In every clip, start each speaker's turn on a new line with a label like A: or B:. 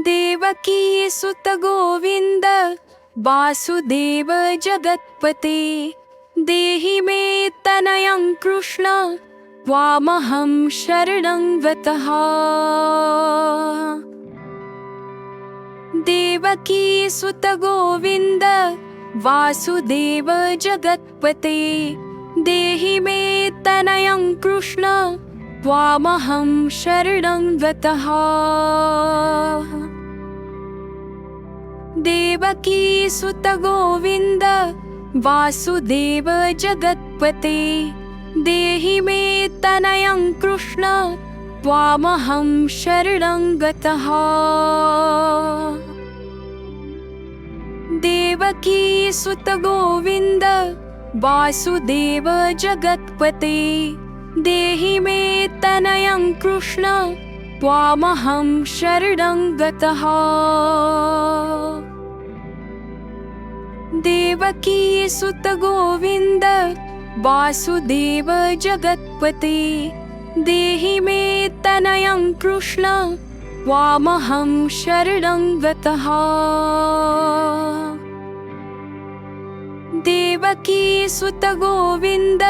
A: देवकी सुत गोविंद वासुदेव जगत्पते देहि मे तनयं कृष्ण त्वामहं शरणं गतः। देवकी सुत गोविंद वासुदेव जगत्पते देहि मे तनयं कृष्ण त्वामहं शरणं गतः। देवकी सुत गोविंद वासुदेव जगत्पते देहि मे तनयं कृष्ण त्वामहं शरणं गतः। देवकी सुत गोविंद वासुदेव जगत्पते देहि मे तनयं कृष्ण त्वामहं शरणं गतः। देवकी सुत गोविंद वासुदेव जगत्पते देहि मे तनयं कृष्ण त्वामहं शरणं गतः। देवकी सुत गोविंद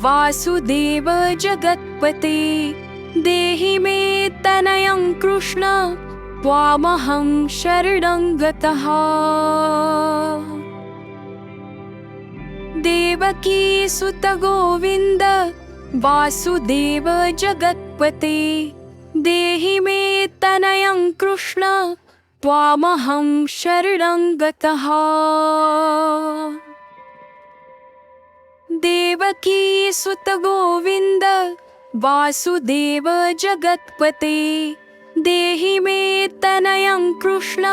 A: वासुदेव जगत्पते देहि मे तनयं कृष्ण त्वामहं शरणं गतः। देवकी सुत गोविंद वासुदेव जगत्पते देहि मे तनयं कृष्ण त्वामहं शरणं गतः। देवकी सुत गोविंद वासुदेव जगत्पते देहि मे तनयं कृष्ण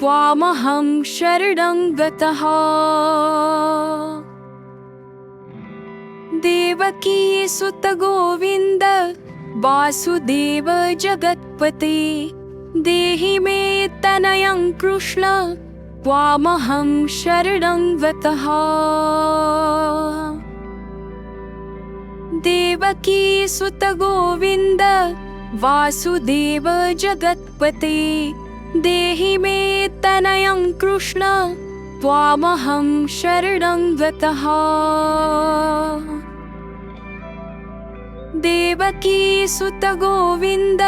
A: त्वामहं शरणं गतः। देवकी सुत गोविंद वासुदेव जगत्पते देहि मे तनयं कृष्ण त्वामहं शरणं गतः। देवकी सुत गोविंद वासुदेव जगत्पते देहि मे तनयं कृष्ण त्वामहं शरणं गतः। देवकी सुत गोविंद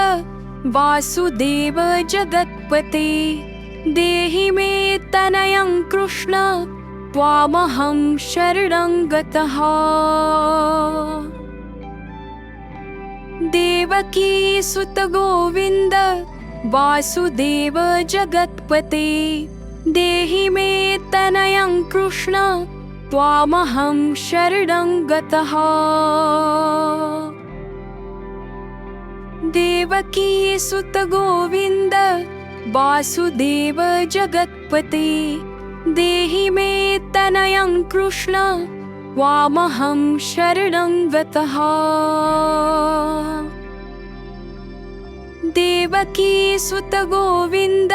A: वासुदेव जगत्पते देहि मे तनयं कृष्ण त्वामहं शरणं गतः। देवकी सुत गोविंद वासुदेव जगत्पते देहि मे तनयं कृष्ण त्वामहं शरणं गतः। देवकी सुत गोविंद वासुदेव जगत्पते देहि मे तनयं कृष्ण त्वामहं शरणं गतः। देवकी सुत गोविंद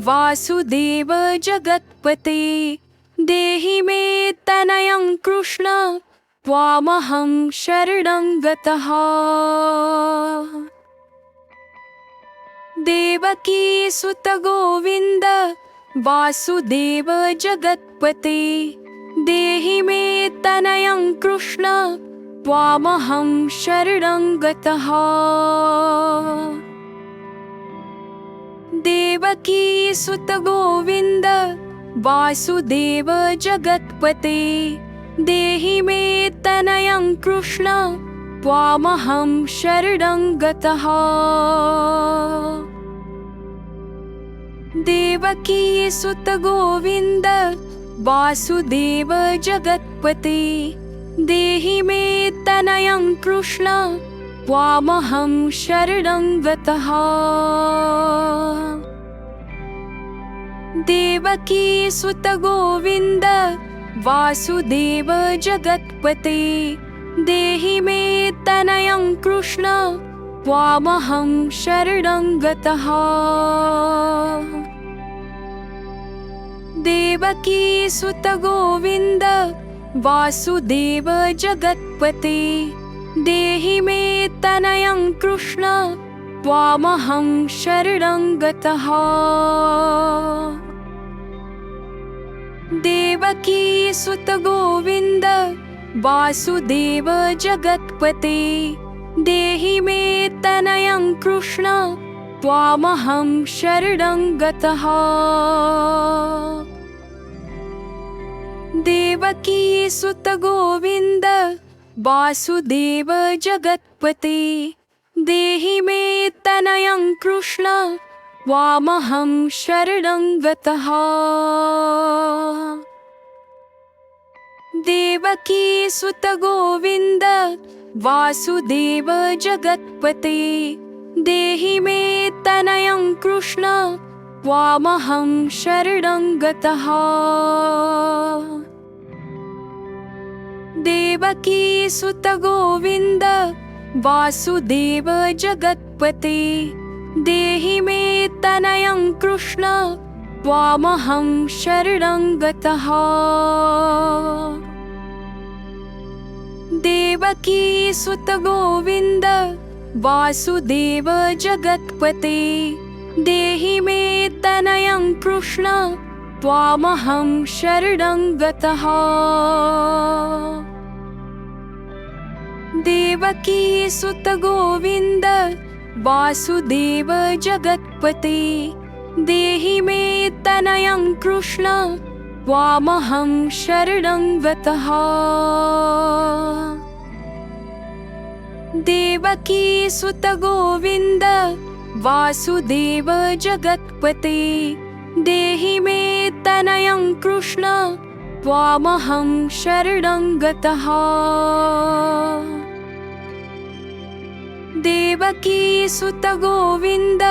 A: वासुदेव जगत्पते देहि मे तनयं कृष्ण त्वामहं शरणं गतः। देवकी सुत गोविंद वासुदेव जगत्पते देहि मे तनयं कृष्ण त्वामहं शरणं गतः। देवकी सुत गोविंद वासुदेव जगत्पते देहि मे तनयं कृष्ण त्वामहं शरणं गतः। देवकी सुत गोविंद वासुदेव जगत्पते देहि मे तनयं कृष्ण त्वामहं शरणं गतः। देवकी सुत गोविंद वासुदेव जगत्पते देहि मे तनयं कृष्ण त्वामहं शरणं गतः। देवकी सुत गोविंद वासुदेव जगत्पते देहि मे तनयं कृष्ण त्वामहं शरणं गतः। देवकी सुत गोविन्द वासुदेव जगत्पते, देहि मे तनयं कृष्ण त्वामहं शरणं गतः। देवकी सुत गोविन्द वासुदेव जगत्पते, देहि मे तनयं कृष्ण त्वामहं शरणं गतः। देवकी सुत गोविन्द वासुदेव जगत्पते, देहि मे तनयं कृष्ण त्वामहं शरणं गतः। देवकी सुत गोविन्द वासुदेव जगत्पते, देहि मे तनयं कृष्ण त्वामहं शरणं गतः। देवकी सुत गोविन्द वासुदेव जगत्पते, देहि मे तनयं कृष्ण त्वामहं शरणं गतः। देवकी सुत गोविन्द वासुदेव जगत्पते, देहि मे तनयं कृष्ण त्वामहं शरणं गतः। देवकी सुत गोविन्द वासुदेव जगत्पते, देहि मे तनयं कृष्ण त्वामहं शरणं गतः। देवकी सुत गोविन्द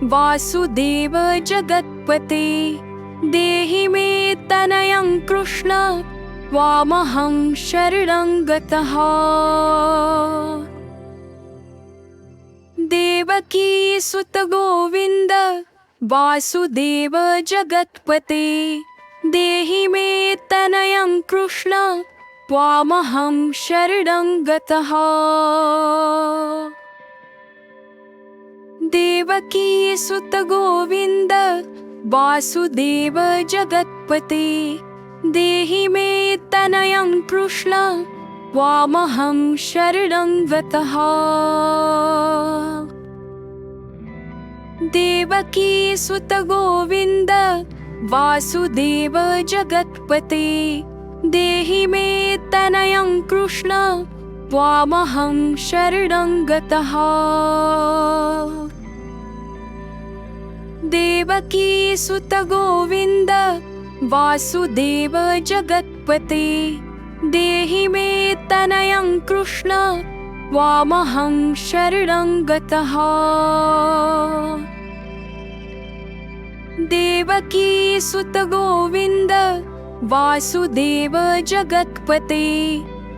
A: वासुदेव जगत्पते, देहि मे तनयं कृष्ण त्वामहं शरणं गतः। देवकी सुत गोविन्द वासुदेव जगत्पते, देहि मे तनयं कृष्ण त्वामहं शरणं गतः। देवकी सुत गोविन्द वासुदेव जगत्पते, देहि मे तनयं कृष्ण त्वामहं शरणं गतः। देवकी सुत गोविन्द वासुदेव जगत्पते, देहि मे तनयं कृष्ण त्वामहं शरणं गतः। देवकी सुत गोविन्द वासुदेव जगत्पते, देहि मे तनयं कृष्ण त्वामहं शरणं गतः। देवकी सुत गोविन्द वासुदेव जगत्पते,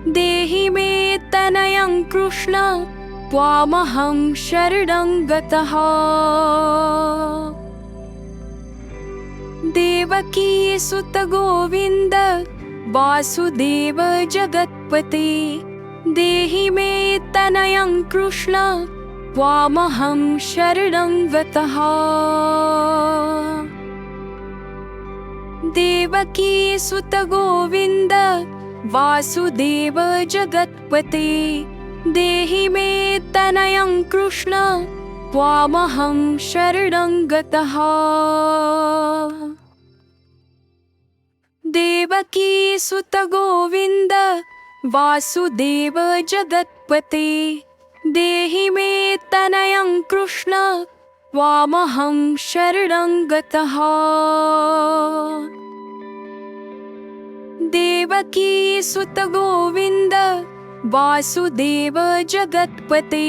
A: देहि मे तनयं कृष्ण त्वामहं शरणं गतः। देवकी सुत गोविन्द वासुदेव जगत्पते, देहि मे तनयं कृष्ण त्वामहं शरणं गतः। देवकी सुत गोविन्द वासुदेव जगत्पते, देहि मे तनयं कृष्ण त्वामहं शरणं गतः। देवकी सुत गोविन्द वासुदेव जगत्पते, देहि मे तनयं कृष्ण त्वामहं शरणं गतः। देवकी सुत गोविन्द वासुदेव जगत्पते,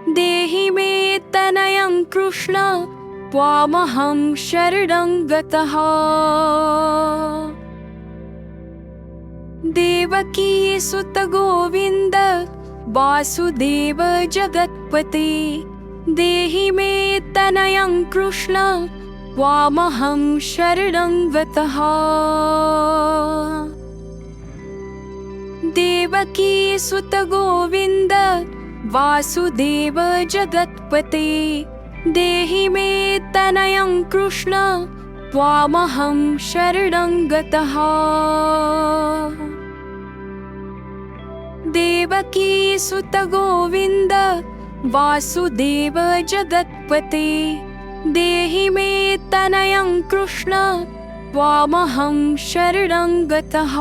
A: देहि मे तनयं कृष्ण त्वामहं शरणं गतः। देवकी सुत गोविन्द वासुदेव जगत्पते, देहि मे तनयं कृष्ण त्वामहं शरणं गतः। देवकी सुत गोविन्द वासुदेव जगत्पते देहि मे तनयं कृष्ण त्वामहं शरणं गतः। देवकी सुत गोविन्द वासुदेव जगत्पते देहि मे तनयं कृष्ण त्वामहं शरणं गतः।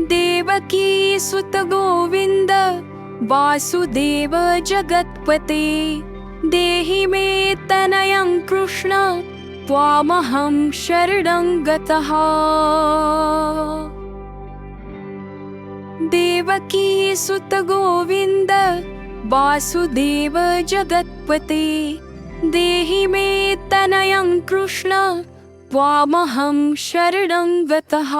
A: देवकी सुत गोविन्द वासुदेव जगत्पते देहि मे तनयं कृष्ण त्वामहं शरणं गतः। देवकी सुत गोविन्द वासुदेव जगत्पते देहि मे तनयं कृष्ण त्वामहं शरणं गतः।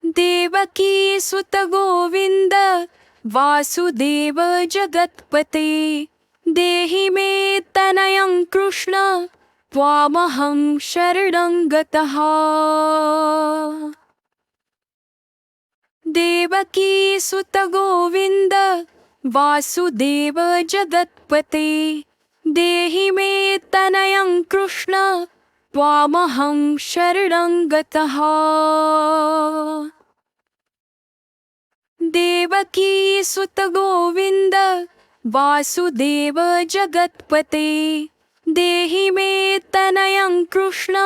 A: देवकी सुत गोविन्द वासुदेव जगत्पते देहि मे तनयं कृष्ण त्वामहं शरणं गतः। देवकी सुत गोविन्द वासुदेव जगत्पते देहि मे तनयं कृष्ण त्वामहं शरणं गतः। देवकी सुत गोविन्द वासुदेव जगत्पते देहि मे तनयं कृष्ण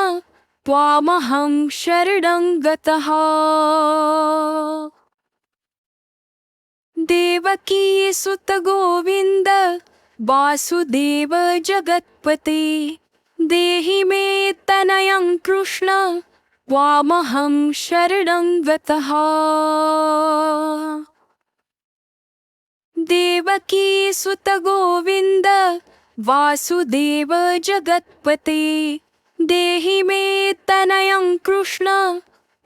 A: त्वामहं शरणं गतः। देवकी सुत गोविन्द वासुदेव जगत्पते देहि मे तनयं कृष्ण त्वामहं शरणं गतः। देवकी सुत गोविन्द वासुदेव जगत्पते देहि मे तनयं कृष्ण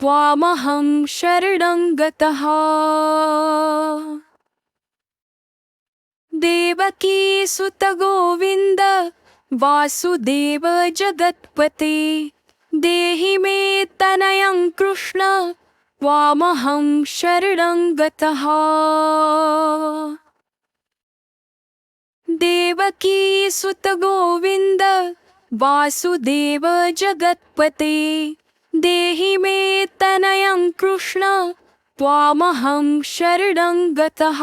A: त्वामहं शरणं गतः। देवकी सुत गोविन्द वासुदेव जगत्पते देहि मे तनयं कृष्ण त्वामहं शरणं गतः। देवकी सुत गोविन्द वासुदेव जगत्पते देहि मे तनयं कृष्ण त्वामहं शरणं गतः।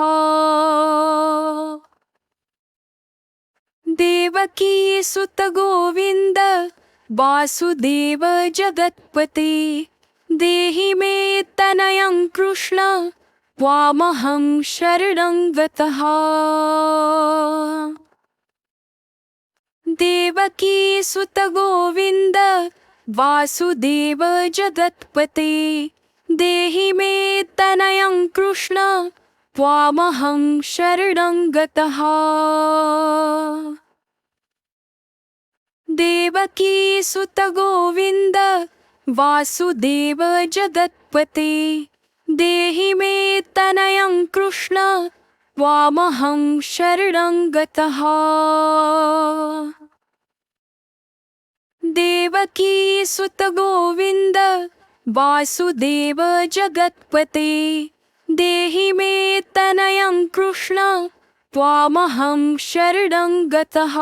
A: देवकी सुत गोविन्द वासुदेव जगत्पते देहि मे तनयं कृष्ण त्वामहं शरणं गतः। देवकी सुत गोविन्द वासुदेव जगत्पते देहि मे तनयं कृष्ण त्वामहं शरणं गतः। देवकी सुत गोविन्द वासुदेव जगत्पते देहि मे तनयं कृष्ण त्वामहं शरणं गतः। देवकी सुत गोविन्द वासुदेव जगत्पते देहि मे तनयं कृष्ण त्वामहं शरणं गतः।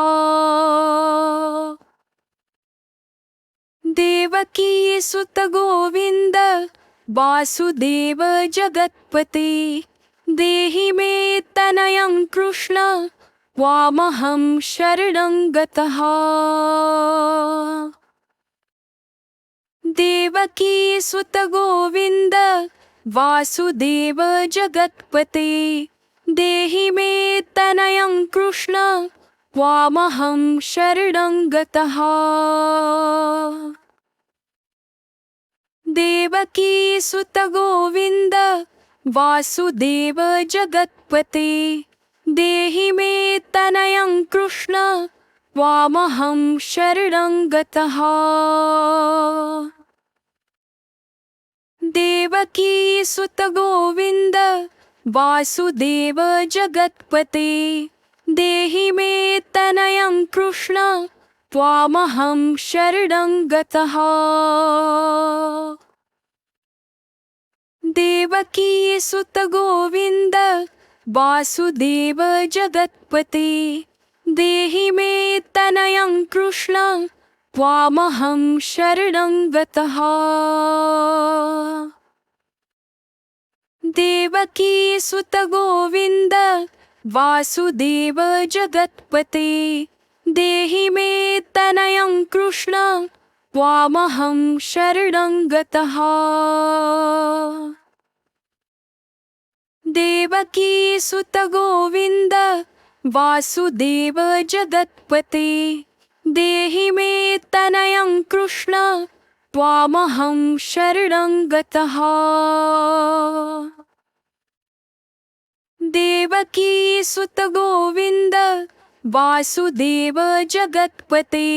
A: देवकी सुत गोविन्द वासुदेव जगत्पते देहि मे तनयं कृष्ण त्वामहं शरणं गतः। देवकी सुत गोविन्द वासुदेव जगत्पते देहि मे तनयं कृष्ण त्वामहं शरणं गतः। देवकी सुत गोविन्द वासुदेव जगत्पते देहि मे तनयं कृष्ण त्वामहं शरणं गतः। देवकी सुत गोविन्द वासुदेव जगत्पते देहि मे तनयं कृष्ण त्वामहं शरणं गतः। देवकी सुत गोविंद वासुदेव जगत्पते देहि मे तनयं कृष्ण त्वामहं शरणं गतः। देवकी सुत गोविंद वासुदेव जगत्पते देहि मे तनयं कृष्ण त्वामहं शरणं गतः। देवकी सुत गोविंद वासुदेव जगत्पते देहि मे तनयं कृष्ण त्वामहं शरणं गतः। देवकी सुत गोविंद वासुदेव जगत्पते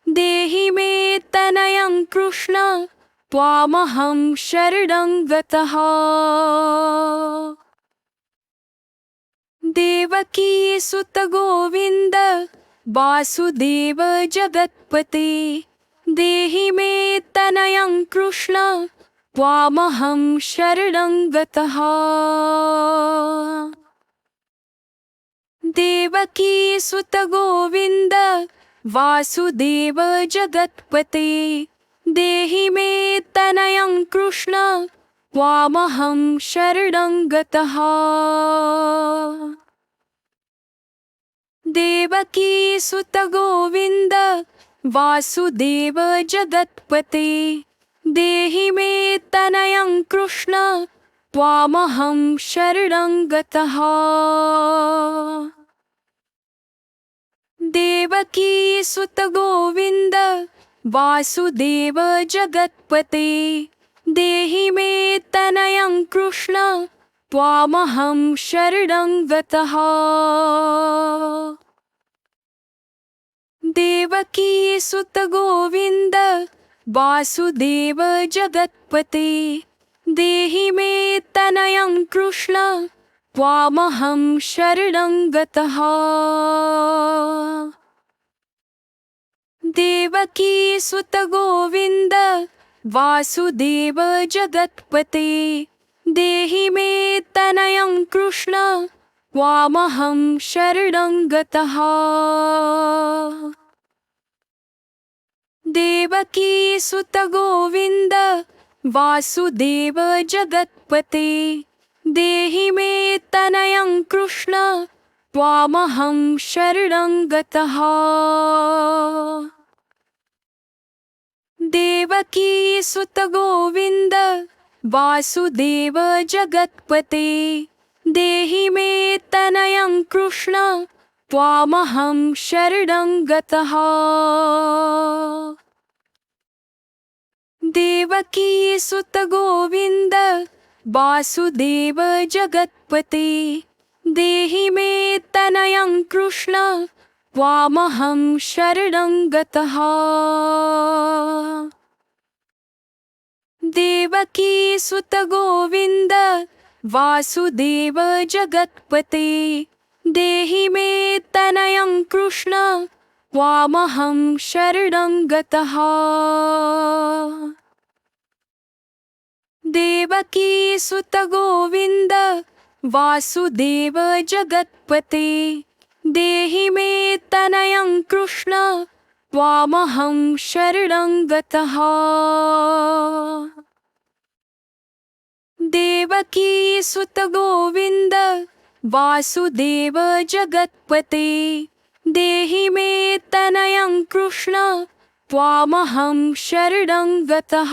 A: देहि मे तनयं कृष्ण त्वामहं शरणं गतः। देवकी सुत गोविंद वासुदेव जगत्पते देहि मे तनयं कृष्ण त्वामहं शरणं गतः। देवकी सुत गोविंद वासुदेव जगत्पते देहि मे तनयं कृष्ण त्वामहं शरणं गतः। देवकी सुत गोविंद वासुदेव जगत्पते देहि मे तनयं कृष्ण त्वामहं शरणं गतः। देवकी सुत गोविंद वासुदेव जगत्पते देहि मे तनयं कृष्ण त्वामहं शरणं गतः। देवकी सुत गोविंद वासुदेव जगत्पते देहि मे तनयं कृष्ण त्वामहं शरणं गतः। देवकी सुत गोविंद वासुदेव जगत्पते देहि मे तनयं कृष्ण त्वामहं शरणं गतः। देवकी सुत गोविंद वासुदेव जगत्पते देहि मे तनयं कृष्ण त्वामहं शरणं गतः। देवकी सुत गोविंद वासुदेव जगत्पते देहि मे तनयं कृष्ण त्वामहं शरणं गतः। देवकी सुत गोविंद वासुदेव जगत्पते देहि मे तनयं कृष्ण त्वामहं शरणं गतः। देवकी सुत गोविंद वासुदेव जगत्पते देहि मे तनयं कृष्ण त्वामहं शरणं गतः। देवकी सुत गोविंद वासुदेव जगत्पते देहि मे तनयं कृष्ण त्वामहं शरणं गतः। देवकी सुत गोविंद वासुदेव जगत्पते देहि मे तनयं कृष्ण त्वामहं शरणं गतः।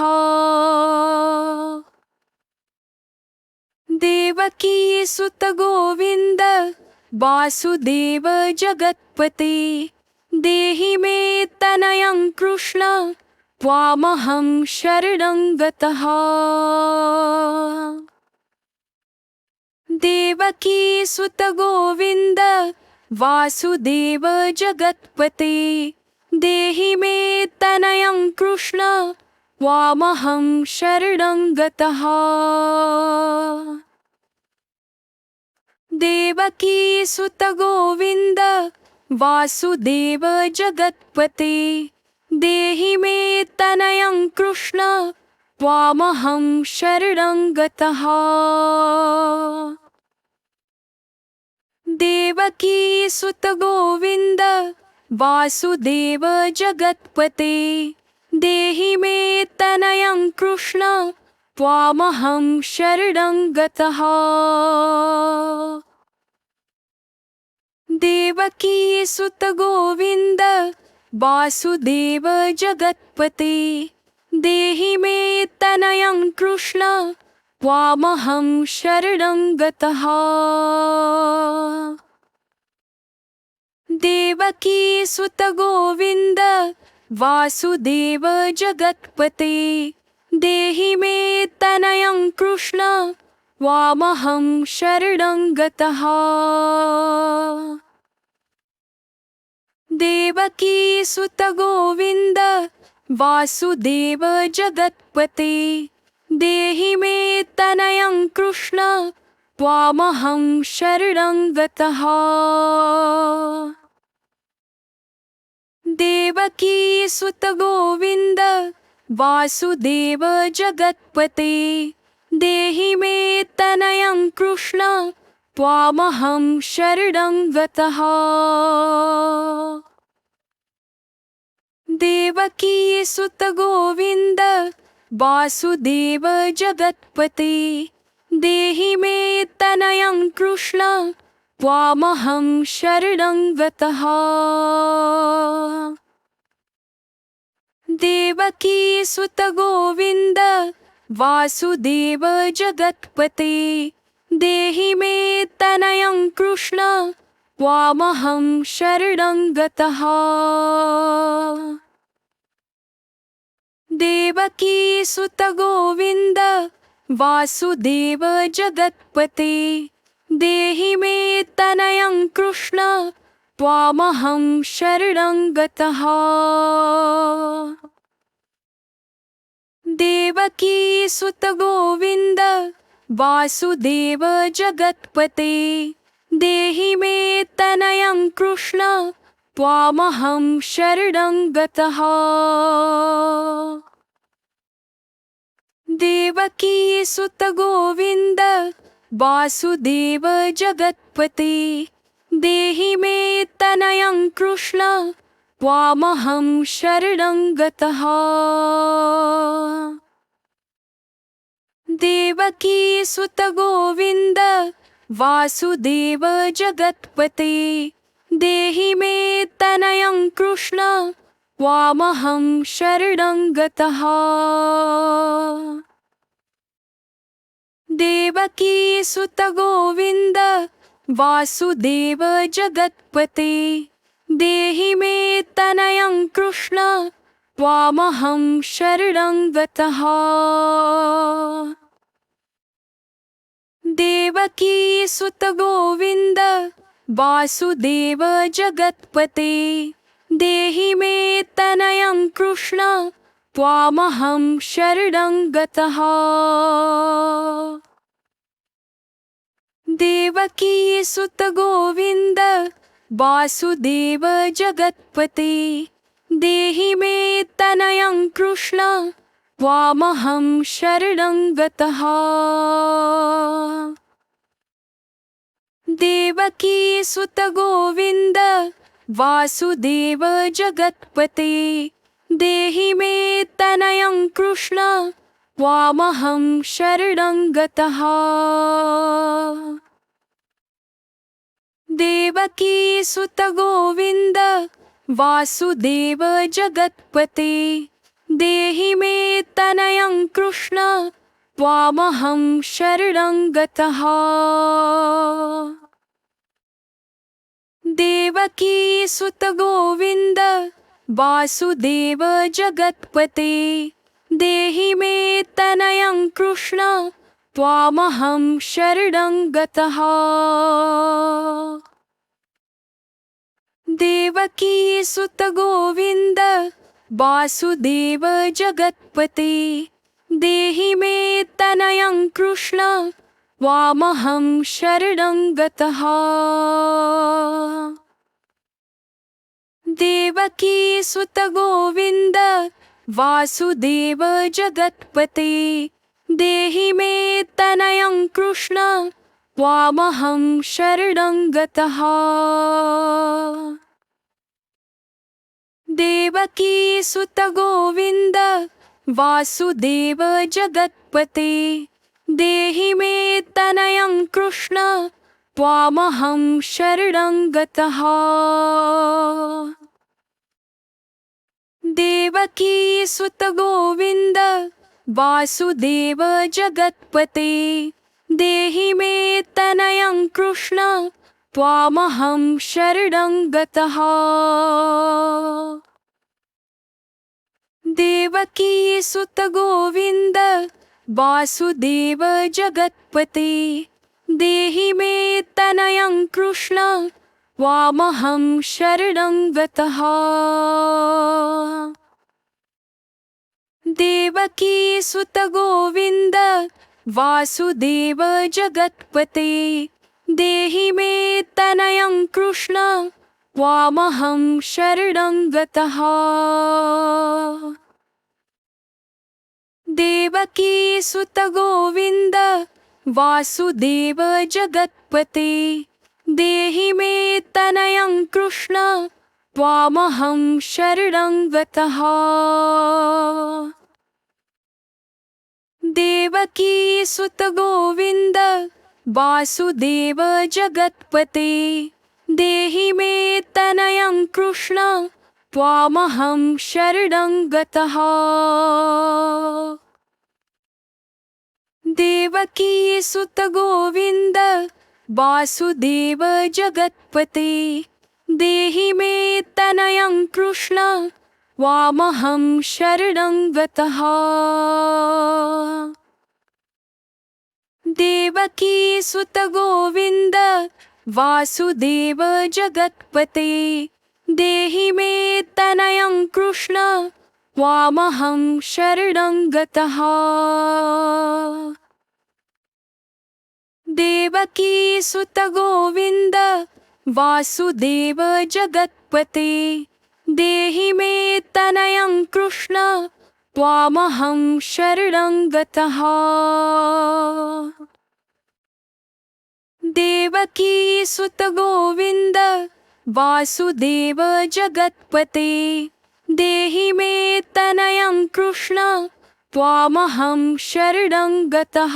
A: देवकी सुत गोविंद वासुदेव जगत्पते देहि मे तनयं कृष्ण त्वामहं शरणं गतः। देवकी सुत गोविंद वासुदेव जगत्पते देहि मे तनयं कृष्ण त्वामहं शरणं गतः। देवकी सुत गोविंद वासुदेव जगत्पते देहि मे तनयं कृष्ण त्वामहं शरणं गतः। देवकी सुत गोविंद वासुदेव जगत्पते देहि मे तनयं कृष्ण त्वामहं शरणं गतः। देवकी सुत गोविंद वासुदेव जगत्पते देहि मे तनयं कृष्ण त्वामहं शरणं गतः। देवकी सुत गोविंद वासुदेव जगत्पते देहि मे तनयं कृष्ण त्वामहं शरणं गतः। देवकी सुत गोविंद वासुदेव जगत्पते देहि मे तनयं कृष्ण त्वामहं शरणं गतः। देवकी सुत गोविंद वासुदेव जगत्पते देहि मे तनयं कृष्ण त्वामहं शरणं गतः। देवकी सुत गोविंद वासुदेव जगत्पते देहि मे तनयं कृष्ण त्वामहं शरणं गतः। देवकी सुत गोविंद वासुदेव जगत्पते देहि मे तनयं कृष्ण त्वामहं शरणं गतः। देवकी सुत गोविंद वासुदेव जगत्पते देहि मे तनयं कृष्ण त्वामहं शरणं गतः। देवकी सुत गोविंद वासुदेव जगत्पते देहि मे तनयं कृष्ण त्वामहं शरणं गतः। देवकी सुत गोविंद वासुदेव जगत्पते देहि मे तनयं कृष्ण त्वामहं शरणं गतः। देवकी सुत गोविंद वासुदेव जगत्पते देहि मे तनयं कृष्ण त्वामहं शरणं गतः। देवकी सुत गोविंद वासुदेव जगत्पते देहि मे तनयं कृष्ण त्वामहं शरणं गतः। देवकी सुत गोविंद वासुदेव जगत्पते देहि मे तनयं कृष्ण त्वामहं शरणं गतः। देवकी सुत गोविंद वासुदेव जगत्पते देहि मे तनयं कृष्ण त्वामहं शरणं गतः। देवकी सुत गोविंद वासुदेव जगत्पते देहि मे तनयं कृष्ण त्वामहं शरणं गतः। देवकी सुत गोविंद वासुदेव जगत्पते देहि मे तनयं कृष्ण त्वामहं शरणं गतः। देवकी सुत गोविंद वासुदेव जगत्पते देहि मे तनयं कृष्ण त्वामहं शरणं गतः। देवकी सुत गोविंद वासुदेव जगत्पते देहि मे तनयं कृष्ण त्वामहं शरणं गतः। देवकी सुत गोविंद वासुदेव जगत्पते देहि मे तनयं कृष्ण त्वामहं शरणं गतः। देवकी सुत गोविंद वासुदेव जगत्पते देहि मे तनयं कृष्ण त्वामहं शरणं गतः। देवकी सुत गोविंद वासुदेव जगत्पते देहि मे तनयं कृष्ण त्वामहं शरणं गतः। देवकी सुत गोविंद वासुदेव जगत्पते देहि मे तनयं कृष्ण त्वामहं शरणं गतः। देवकी सुत गोविंद वासुदेव जगत्पते देहि मे तनयं कृष्ण त्वामहं शरणं गतः। देवकी सुत गोविंद वासुदेव जगत्पते देहि मे तनयं कृष्ण त्वामहं शरणं गतः। देवकी सुत गोविंद वासुदेव जगत्पते देहि मे तनयं कृष्ण त्वामहं शरणं गतः। देवकी सुत गोविंद वासुदेव जगत्पते देहि मे तनयं कृष्ण त्वामहं शरणं गतः। देवकी सुत गोविंद वासुदेव जगत्पते देहि मे तनयं कृष्ण त्वामहं शरणं गतः। देवकी सुत गोविंद वासुदेव जगत्पते देहि मे तनयं कृष्ण त्वामहं शरणं गतः। देवकी सुत गोविंद वासुदेव जगत्पते देहि मे तनयं कृष्ण त्वामहं शरणं गतः।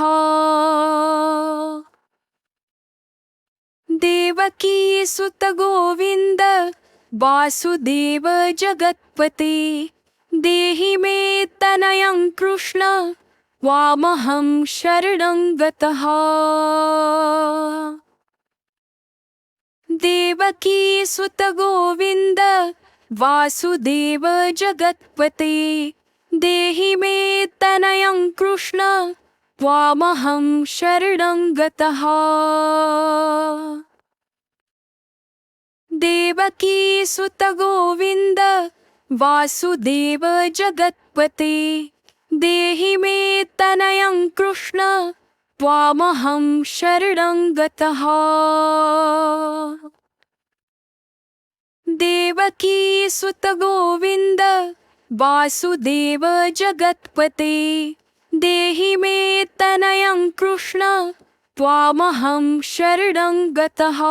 A: देवकी सुत गोविंद वासुदेव जगत्पते देहि मे तनयं कृष्ण त्वामहं शरणं गतः। देवकी सुत गोविंद वासुदेव जगत्पते देहि मे तनयं कृष्ण त्वामहं शरणं गतः। देवकी सुत गोविंद वासुदेव जगत्पते देहि मे तनयं कृष्ण त्वामहं शरणं गतः। देवकी सुत गोविंद वासुदेव जगत्पते देहि मे तनयं कृष्ण त्वामहं शरणं गतः।